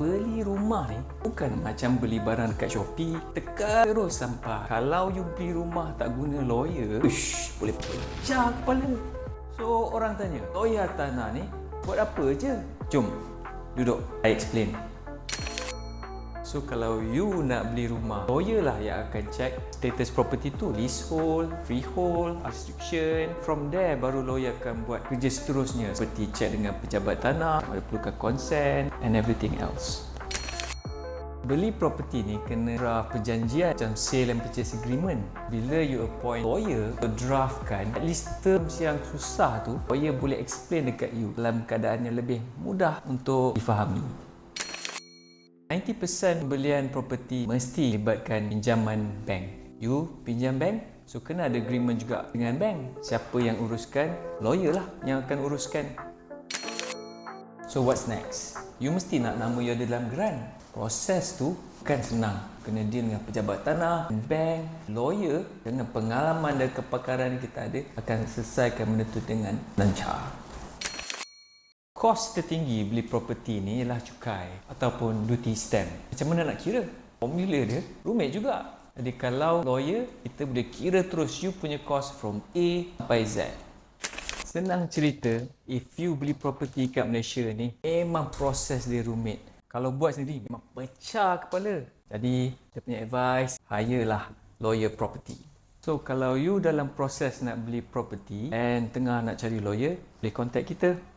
beli rumah ni bukan macam beli barang dekat Shopee, tekan terus sampai. Kalau you beli rumah tak guna lawyer, boleh pecah kepala. So orang tanya, lawyer tanah ni buat apa je? Jom duduk, I explain. So kalau you nak beli rumah, lawyer lah yang akan check status property tu, leasehold, freehold, restriction. From there baru lawyer akan buat kerja seterusnya, seperti check dengan pejabat tanah, ada perlukan consent and everything else. Beli property ni kena draft perjanjian macam sale and purchase agreement. Bila you appoint lawyer, you draftkan at least terms yang susah tu, lawyer boleh explain dekat you dalam keadaan yang lebih mudah untuk difahami. 90% pembelian properti mesti libatkan pinjaman bank. You pinjam bank, so kena ada agreement juga dengan bank. Siapa yang uruskan? Lawyer lah yang akan uruskan. So what's next? You mesti nak nama you ada dalam grant. Proses tu bukan senang. Kena deal dengan pejabat tanah, bank, lawyer. Dengan pengalaman dan kepakaran kita ada, akan selesaikan benda tu dengan lancar. Kos tertinggi beli properti ni ialah cukai ataupun duty stamp. Macam mana nak kira? Formula dia rumit juga. Jadi kalau lawyer, kita boleh kira terus you punya kos from A sampai Z. Senang cerita, if you beli properti kat Malaysia ni, memang proses dia rumit. Kalau buat sendiri, memang pecah kepala. Jadi, dia punya advice, hire lah lawyer property. So, kalau you dalam proses nak beli property and tengah nak cari lawyer, boleh contact kita.